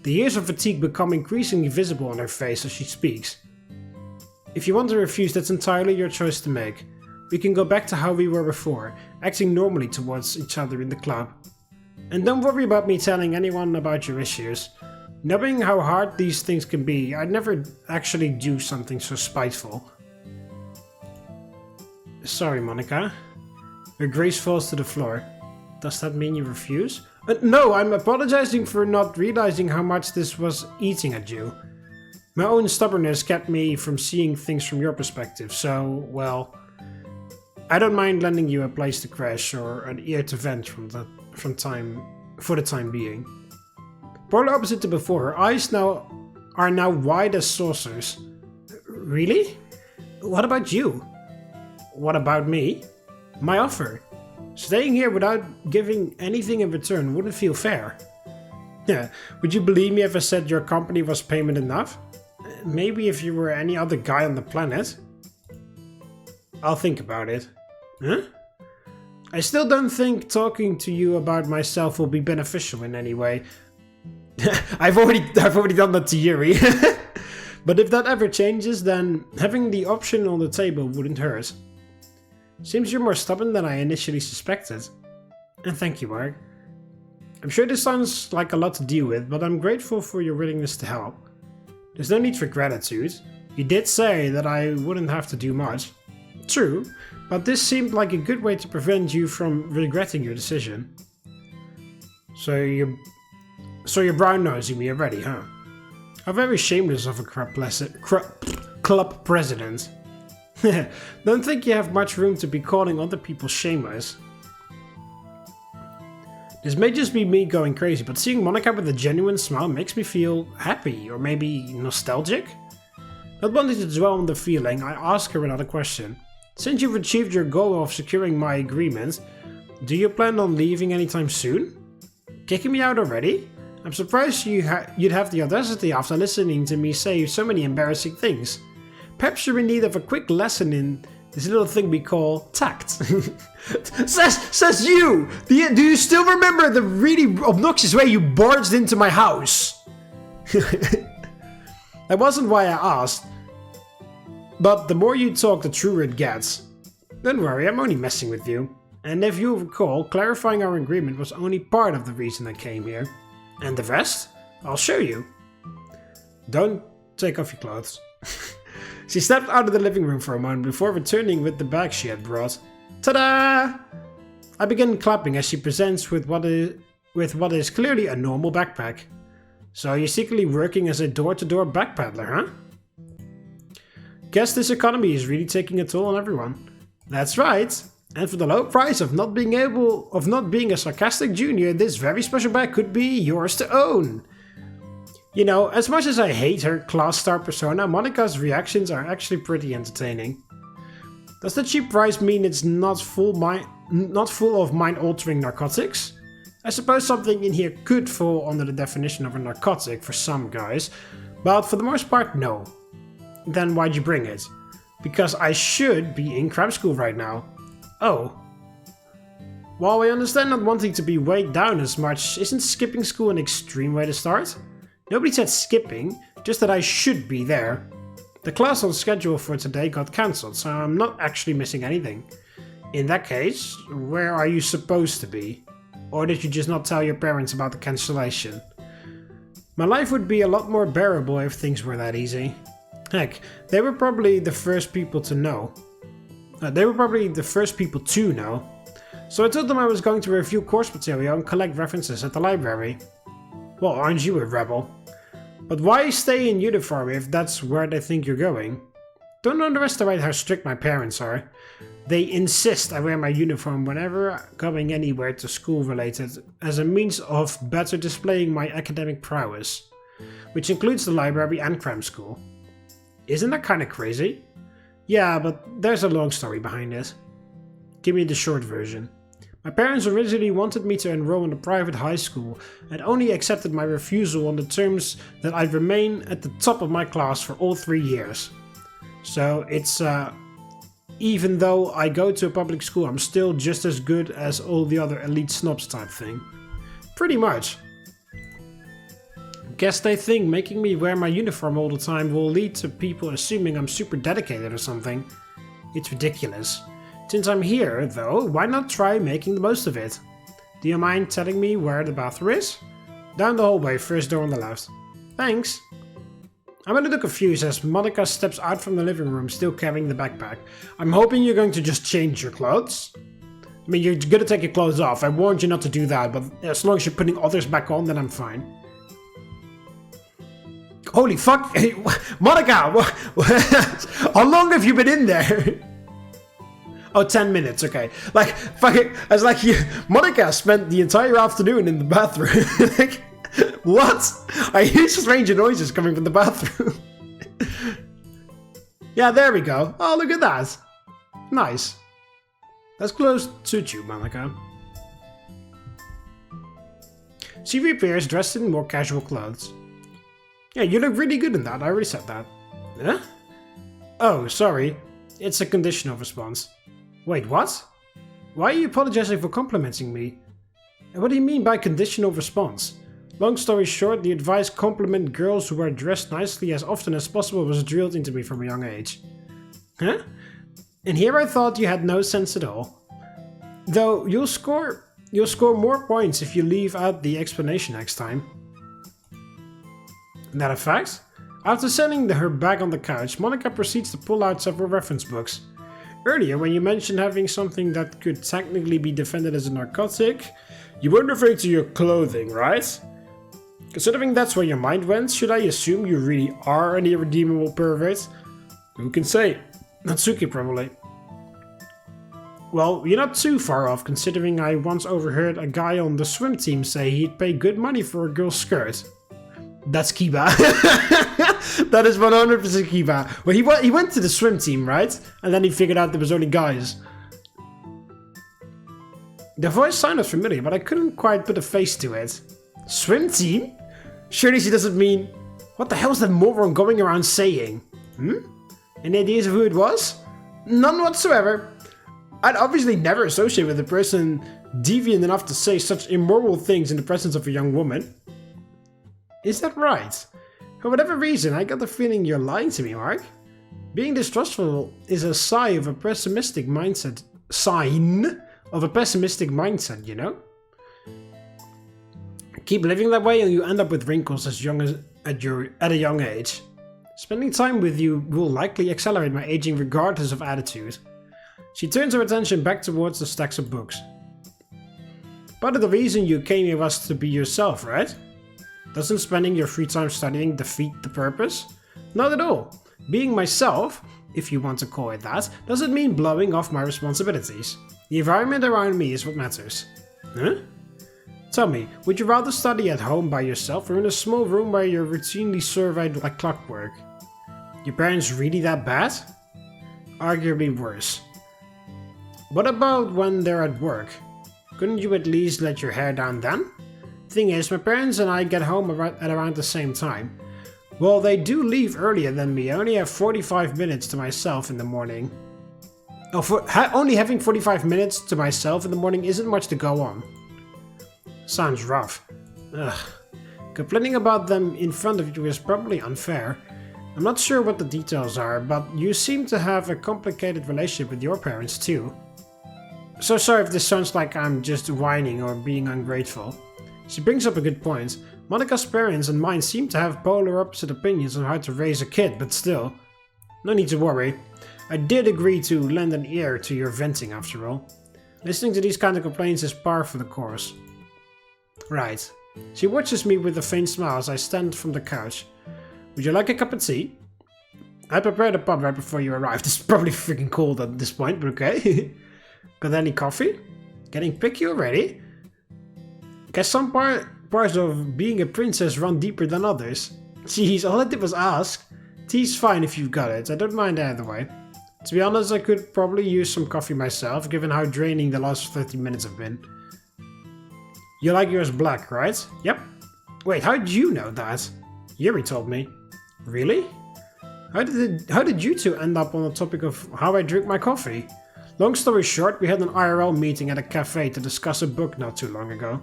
The years of fatigue become increasingly visible on her face as she speaks. If you want to refuse, that's entirely your choice to make. We can go back to how we were before, acting normally towards each other in the club. And don't worry about me telling anyone about your issues. Knowing how hard these things can be, I'd never actually do something so spiteful. Sorry, Monika. Her grace falls to the floor. Does that mean you refuse? No, I'm apologizing for not realizing how much this was eating at you. My own stubbornness kept me from seeing things from your perspective, so, well, I don't mind lending you a place to crash or an ear to vent for the time being. Polar opposite to before, her eyes are now wide as saucers. Really? What about you? What about me? My offer. Staying here without giving anything in return wouldn't feel fair. Yeah, would you believe me if I said your company was payment enough? Maybe if you were any other guy on the planet. I'll think about it. Huh? I still don't think talking to you about myself will be beneficial in any way. I've already done that to Yuri. But if that ever changes, then having the option on the table wouldn't hurt. Seems you're more stubborn than I initially suspected. And thank you, Mark. I'm sure this sounds like a lot to deal with, but I'm grateful for your willingness to help. There's no need for gratitude. You did say that I wouldn't have to do much. True, but this seemed like a good way to prevent you from regretting your decision. So you're brown-nosing me already, huh? How very shameless of a club president. Don't think you have much room to be calling other people shameless. This may just be me going crazy, but seeing Monika with a genuine smile makes me feel happy, or maybe nostalgic? Not wanting to dwell on the feeling, I ask her another question. Since you've achieved your goal of securing my agreement, do you plan on leaving anytime soon? Kicking me out already? I'm surprised you'd have the audacity after listening to me say so many embarrassing things. Perhaps you're in need of a quick lesson in this little thing we call tact. says you! Do you still remember the really obnoxious way you barged into my house? That wasn't why I asked. But the more you talk, the truer it gets. Don't worry, I'm only messing with you. And if you recall, clarifying our agreement was only part of the reason I came here. And the rest? I'll show you. Don't take off your clothes. She stepped out of the living room for a moment before returning with the bag she had brought. Ta-da! I begin clapping as she presents with what is clearly a normal backpack. So you're secretly working as a door-to-door backpeddler, huh? Guess this economy is really taking a toll on everyone. That's right. And for the low price of not being a sarcastic junior, this very special bag could be yours to own. You know, as much as I hate her class star persona, Monika's reactions are actually pretty entertaining. Does the cheap price mean it's not full of mind-altering narcotics? I suppose something in here could fall under the definition of a narcotic for some guys, but for the most part, no. Then why'd you bring it? Because I should be in cram school right now. Oh. While I understand not wanting to be weighed down as much, isn't skipping school an extreme way to start? Nobody said skipping, just that I should be there. The class on schedule for today got cancelled, so I'm not actually missing anything. In that case, where are you supposed to be? Or did you just not tell your parents about the cancellation? My life would be a lot more bearable if things were that easy. Heck, they were probably the first people to know. So I told them I was going to review course material and collect references at the library. Well, aren't you a rebel? But why stay in uniform if that's where they think you're going? Don't underestimate how strict my parents are. They insist I wear my uniform whenever going anywhere to school related as a means of better displaying my academic prowess, which includes the library and cram school. Isn't that kinda crazy? Yeah, but there's a long story behind it. Give me the short version. My parents originally wanted me to enroll in a private high school and only accepted my refusal on the terms that I'd remain at the top of my class for all 3 years. So it's even though I go to a public school, I'm still just as good as all the other elite snobs type thing. Pretty much. Guess they think making me wear my uniform all the time will lead to people assuming I'm super dedicated or something. It's ridiculous. Since I'm here, though, why not try making the most of it? Do you mind telling me where the bathroom is? Down the hallway, first door on the left. Thanks. I'm a little confused as Monika steps out from the living room, still carrying the backpack. I'm hoping you're going to just change your clothes. I mean, you're gonna take your clothes off. I warned you not to do that, but as long as you're putting others back on, then I'm fine. Holy fuck! Hey, Monika! How long have you been in there? Oh, 10 minutes, okay. Like, fucking, I was like, Monika spent the entire afternoon in the bathroom. Like, what? I hear strange noises coming from the bathroom. Yeah, there we go. Oh, look at that. Nice. That's close to you, Monika. She reappears dressed in more casual clothes. Yeah, you look really good in that. I already said that. Huh? Oh, sorry. It's a conditional response. Wait, what? Why are you apologizing for complimenting me? And what do you mean by conditional response? Long story short, the advice compliment girls who are dressed nicely as often as possible was drilled into me from a young age. Huh? And here I thought you had no sense at all. Though you'll score more points if you leave out the explanation next time. That a fact? After setting her bag on the couch, Monika proceeds to pull out several reference books. Earlier, when you mentioned having something that could technically be defended as a narcotic, you weren't referring to your clothing, right? Considering that's where your mind went, should I assume you really are an irredeemable pervert? Who can say? Natsuki, probably. Well, you're not too far off, considering I once overheard a guy on the swim team say he'd pay good money for a girl's skirt. That's Kiba. That is 100% Kiba. Well, he went to the swim team, right? And then he figured out there was only guys. The voice sounded familiar, but I couldn't quite put a face to it. Swim team? Surely she doesn't mean... What the hell is that moron going around saying? Any ideas of who it was? None whatsoever. I'd obviously never associate with a person deviant enough to say such immoral things in the presence of a young woman. Is that right? For whatever reason, I got the feeling you're lying to me, Mark. Being distrustful is a sign of a pessimistic mindset. Sign of a pessimistic mindset, you know? Keep living that way and you end up with wrinkles as young as at a young age. Spending time with you will likely accelerate my aging regardless of attitude. She turns her attention back towards the stacks of books. Part of the reason you came here was to be yourself, right? Doesn't spending your free time studying defeat the purpose? Not at all. Being myself, if you want to call it that, doesn't mean blowing off my responsibilities. The environment around me is what matters. Huh? Tell me, would you rather study at home by yourself or in a small room where you're routinely surveyed like clockwork? Your parents really that bad? Arguably worse. What about when they're at work? Couldn't you at least let your hair down then? Thing is, my parents and I get home at around the same time. Well, they do leave earlier than me. I only have 45 minutes to myself in the morning. Only having 45 minutes to myself in the morning isn't much to go on. Sounds rough. Ugh. Complaining about them in front of you is probably unfair. I'm not sure what the details are, but you seem to have a complicated relationship with your parents too. So sorry if this sounds like I'm just whining or being ungrateful. She brings up a good point. Monika's parents and mine seem to have polar opposite opinions on how to raise a kid, but still. No need to worry. I did agree to lend an ear to your venting after all. Listening to these kind of complaints is par for the course. Right. She watches me with a faint smile as I stand from the couch. Would you like a cup of tea? I prepared a pot right before you arrived. It's probably freaking cold at this point, but okay. Got any coffee? Getting picky already? Guess some parts of being a princess run deeper than others. Jeez, all I did was ask. Tea's fine if you've got it. I don't mind either way. To be honest, I could probably use some coffee myself, given how draining the last 30 minutes have been. You like yours black, right? Yep. Wait, how did you know that? Yuri told me. Really? How did you two end up on the topic of how I drink my coffee? Long story short, we had an IRL meeting at a cafe to discuss a book not too long ago.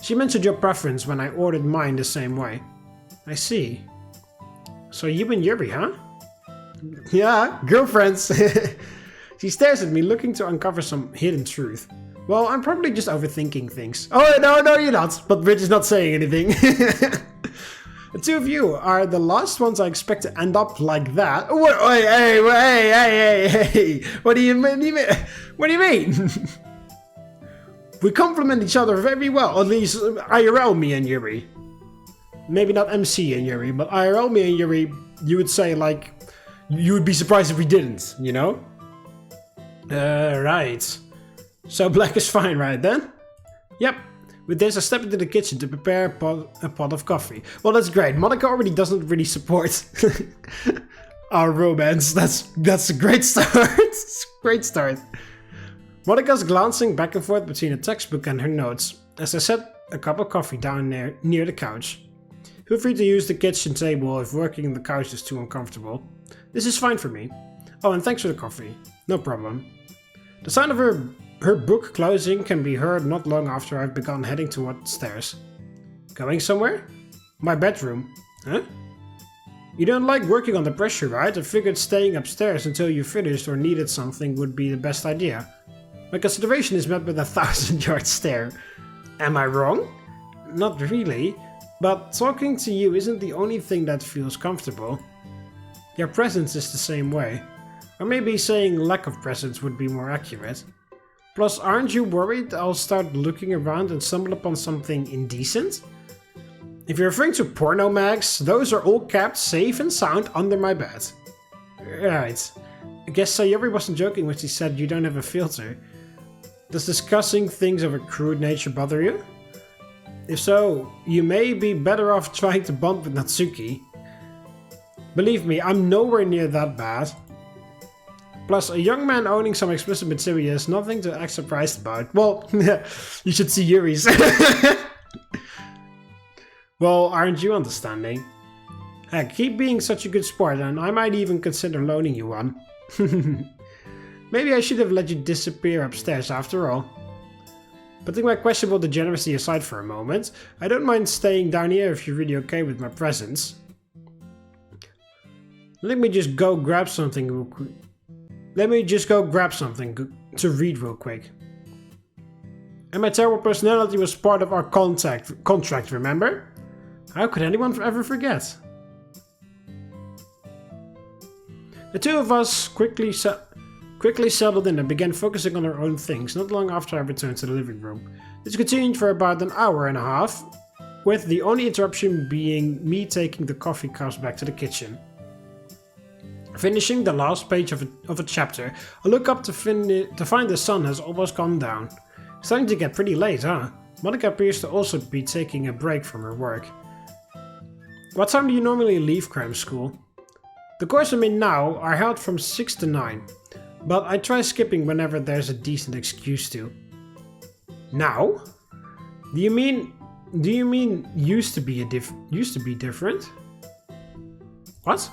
She mentioned your preference when I ordered mine the same way. I see. So you and Yuri, huh? Yeah, girlfriends. She stares at me, looking to uncover some hidden truth. Well, I'm probably just overthinking things. Oh, no, you're not. But Rich is not saying anything. The two of you are the last ones I expect to end up like that. What? Hey! What do you mean? What do you mean? We complement each other very well, at least IRL me and Yuri. Maybe not MC and Yuri, but IRL me and Yuri, you would say like, you would be surprised if we didn't, you know? Right. So black is fine, right then? Yep. With this, I step into the kitchen to prepare a pot of coffee. Well, that's great. Monika already doesn't really support our romance. That's a great start. It's a great start. Monika's glancing back and forth between a textbook and her notes as I set a cup of coffee down near the couch. Feel free to use the kitchen table if working on the couch is too uncomfortable. This is fine for me. Oh, and thanks for the coffee. No problem. The sound of her book closing can be heard not long after I've begun heading toward the stairs. Going somewhere? My bedroom. Huh? You don't like working under pressure, right? I figured staying upstairs until you finished or needed something would be the best idea. My consideration is met with a 1,000-yard stare. Am I wrong? Not really, but talking to you isn't the only thing that feels comfortable. Your presence is the same way. Or maybe saying lack of presence would be more accurate. Plus, aren't you worried I'll start looking around and stumble upon something indecent? If you're referring to porno mags, those are all kept safe and sound under my bed. Right. I guess Sayori wasn't joking when she said you don't have a filter. Does discussing things of a crude nature bother you? If so, you may be better off trying to bond with Natsuki. Believe me, I'm nowhere near that bad. Plus, a young man owning some explicit material is nothing to act surprised about. Well, you should see Yuri's. Well, aren't you understanding? Heck, keep being such a good sport and I might even consider loaning you one. Maybe I should have let you disappear upstairs after all. Putting my questionable degeneracy aside for a moment, I don't mind staying down here if you're really okay with my presence. Let me just go grab something real quick. To read real quick. And my terrible personality was part of our contract, remember? How could anyone ever forget? The two of us quickly settled in and began focusing on our own things, not long after I returned to the living room. This continued for about an hour and a half, with the only interruption being me taking the coffee cups back to the kitchen. Finishing the last page of a chapter, I look up to find the sun has almost gone down. It's starting to get pretty late, huh? Monika appears to also be taking a break from her work. What time do you normally leave cram school? The courses I'm in now are held from 6 to 9, but I try skipping whenever there's a decent excuse to. Now? Do you mean used to be different? What?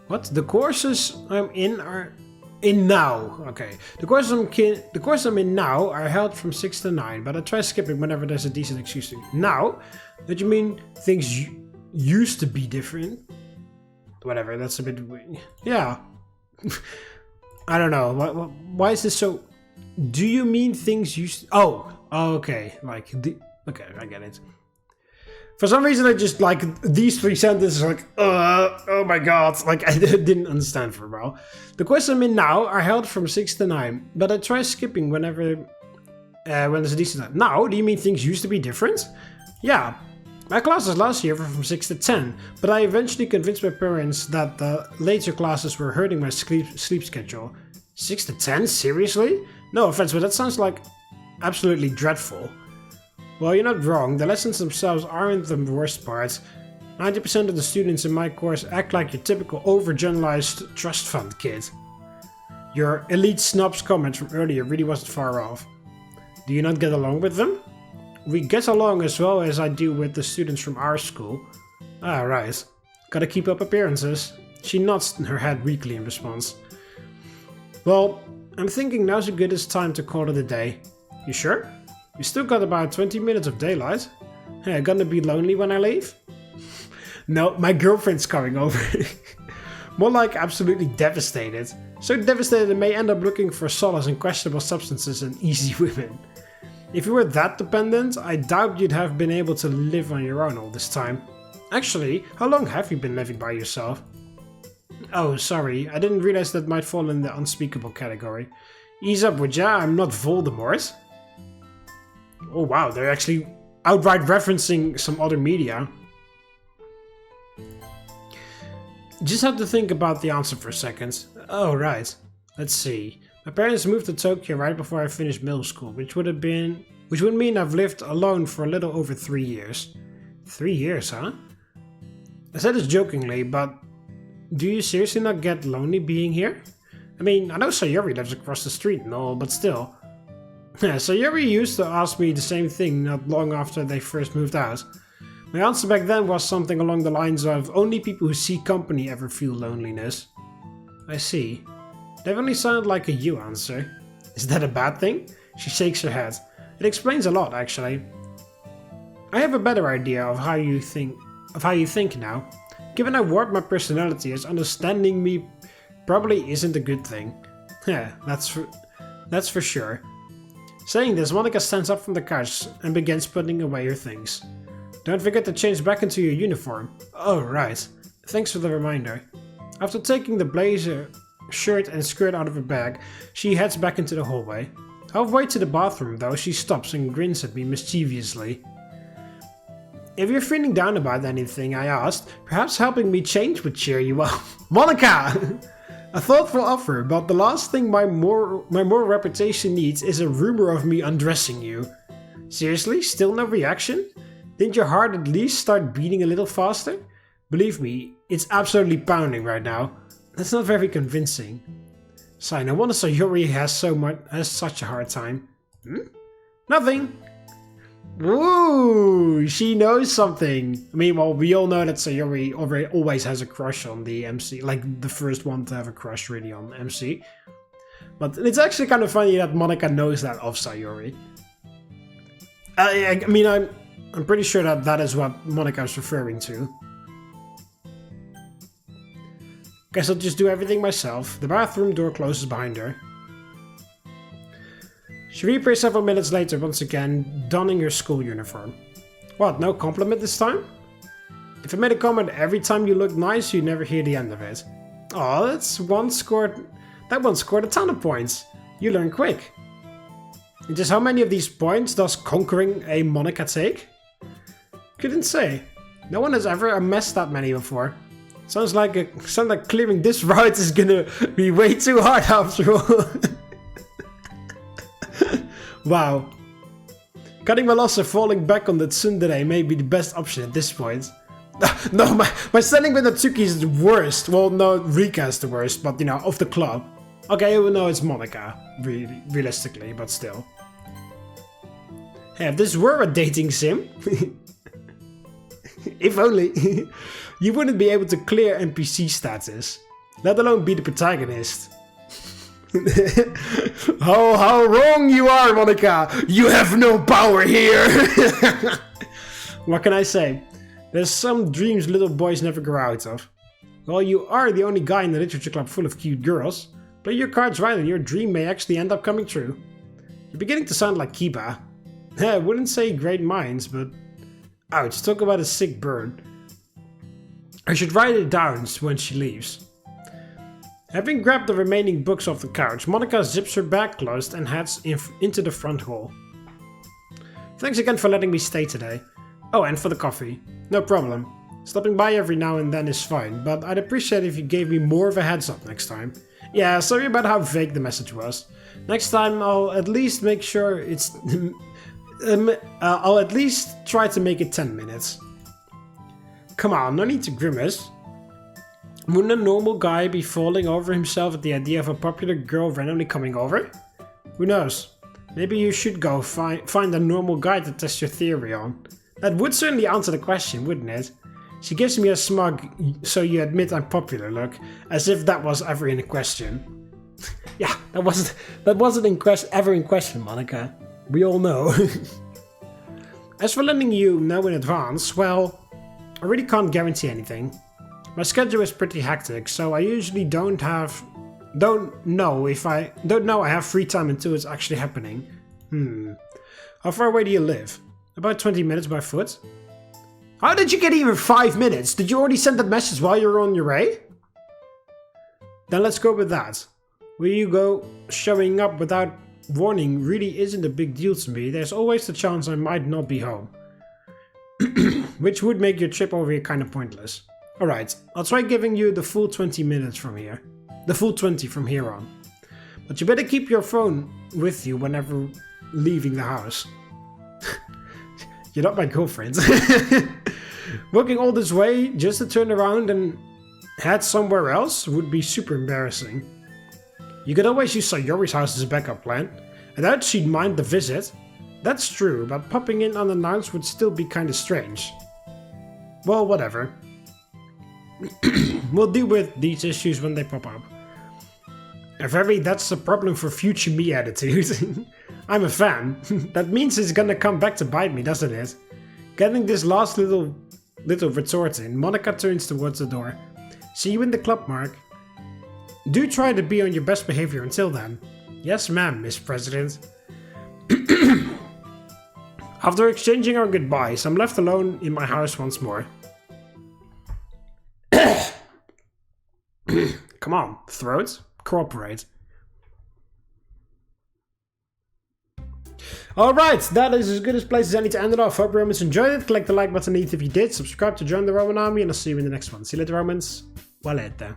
What? The courses I'm in are in now. Okay. The courses I'm in now are held from 6 to 9, but I try skipping whenever there's a decent excuse to. Now? Don't you mean things used to be different? Whatever, that's a bit weird. Yeah. I don't know. Why is this so... Do you mean things used to... Oh, okay. Like, okay, I get it. For some reason, I just, like, these three sentences are like, oh my god. Like, I didn't understand for a while. The courses I'm in now are held from 6 to 9, but I try skipping whenever... when there's a decent time. Now, do you mean things used to be different? Yeah. My classes last year were from 6 to 10, but I eventually convinced my parents that the later classes were hurting my sleep schedule. 6 to 10? Seriously? No offense, but that sounds like absolutely dreadful. Well, you're not wrong. The lessons themselves aren't the worst part. 90% of the students in my course act like your typical overgeneralized trust fund kid. Your elite snob's comment from earlier really wasn't far off. Do you not get along with them? We get along as well as I do with the students from our school. Ah, right. Gotta keep up appearances. She nods her head weakly in response. Well, I'm thinking now's the goodest time to call it a day. You sure? We still got about 20 minutes of daylight. Hey, gonna be lonely when I leave? No, my girlfriend's coming over. More like absolutely devastated. So devastated I may end up looking for solace in questionable substances and easy women. If you were that dependent, I doubt you'd have been able to live on your own all this time. Actually, how long have you been living by yourself? Oh, sorry, I didn't realize that might fall in the unspeakable category. Ease up, would ya? I'm not Voldemort. Oh wow, they're actually outright referencing some other media. Just have to think about the answer for a second. Oh, right. Let's see. My parents moved to Tokyo right before I finished middle school, which would mean I've lived alone for a little over 3 years. 3 years, huh? I said this jokingly, but do you seriously not get lonely being here? I mean, I know Sayori lives across the street and all, but still. Yeah, Sayori used to ask me the same thing not long after they first moved out. My answer back then was something along the lines of, only people who seek company ever feel loneliness. I see. Definitely sounded like a you answer. Is that a bad thing? She shakes her head. It explains a lot, actually. I have a better idea of how you think now. Given how warped my personality is, understanding me probably isn't a good thing. Yeah, that's for sure. Saying this, Monika stands up from the couch and begins putting away her things. Don't forget to change back into your uniform. Oh, right. Thanks for the reminder. After taking the blazer, shirt and skirt out of her bag, she heads back into the hallway. Halfway to the bathroom, though, she stops and grins at me mischievously. If you're feeling down about anything, I asked, perhaps helping me change would cheer you up. Monika! A thoughtful offer, but the last thing my moral reputation needs is a rumor of me undressing you. Seriously? Still no reaction? Didn't your heart at least start beating a little faster? Believe me, it's absolutely pounding right now. That's not very convincing. Sigh, no wonder Sayori has such a hard time. Nothing. Ooh, she knows something. I mean, well, we all know that Sayori always has a crush on the MC, like the first one to have a crush really on MC. But it's actually kind of funny that Monika knows that of Sayori. I mean, I'm pretty sure that is what Monika is referring to. Guess I'll just do everything myself. The bathroom door closes behind her. She reappears several minutes later once again, donning her school uniform. What, no compliment this time? If I made a comment every time you looked nice, you'd never hear the end of it. Oh, that one scored a ton of points. You learn quick. And just how many of these points does conquering a Monika take? Couldn't say. No one has ever amassed that many before. Sounds like clearing this route is gonna be way too hard after all. Wow. Cutting my loss and falling back on the tsundere may be the best option at this point. No, my standing with Natsuki is the worst. Well, no, Rika is the worst, but you know, of the club. Okay, well, no, it's Monika, realistically, but still. Hey, if this were a dating sim, if only, you wouldn't be able to clear NPC status, let alone be the protagonist. How wrong you are, Monika! You have no power here! What can I say? There's some dreams little boys never grow out of. Well, you are the only guy in the literature club full of cute girls. Play your cards right and your dream may actually end up coming true. You're beginning to sound like Kiba. I wouldn't say great minds, but... Ouch, talk about a sick burn. I should write it down when she leaves. Having grabbed the remaining books off the couch, Monika zips her bag closed and heads into the front hall. Thanks again for letting me stay today. Oh, and for the coffee. No problem. Stopping by every now and then is fine, but I'd appreciate if you gave me more of a heads up next time. Yeah, sorry about how vague the message was. Next time I'll at least make sure it's... I'll at least try to make it 10 minutes. Come on, no need to grimace. Wouldn't a normal guy be falling over himself at the idea of a popular girl randomly coming over? Who knows? Maybe you should go find a normal guy to test your theory on. That would certainly answer the question, wouldn't it? She gives me a smug, so you admit I'm popular look, as if that was ever in question. Yeah, that wasn't ever in question, Monika. We all know. As for letting you know in advance, well, I really can't guarantee anything. My schedule is pretty hectic, so I usually don't know I have free time until it's actually happening. How far away do you live? About 20 minutes by foot. How did you get even 5 minutes? Did you already send that message while you were on your way? Then let's go with that. Where you go, showing up without warning really isn't a big deal to me. There's always the chance I might not be home. Which would make your trip over here kind of pointless. Alright, I'll try giving you the full 20 minutes from here. The full 20 from here on. But you better keep your phone with you whenever leaving the house. You're not my girlfriend. Walking all this way just to turn around and head somewhere else would be super embarrassing. You could always use Sayori's house as a backup plan. I doubt she'd mind the visit. That's true, but popping in unannounced would still be kinda strange. Well, whatever. We'll deal with these issues when they pop up. A very that's a problem for future me attitude. I'm a fan. That means it's gonna come back to bite me, doesn't it? Getting this last little retort in, Monika turns towards the door. See you in the club, Mark. Do try to be on your best behavior until then. Yes, ma'am, Miss President. After exchanging our goodbyes, I'm left alone in my house once more. Come on, throat. Cooperate. Alright, that is as good a place as any to end it off. Hope Romans enjoyed it. Click the like button if you did. Subscribe to join the Roman army, and I'll see you in the next one. See you later, Romans. Valete.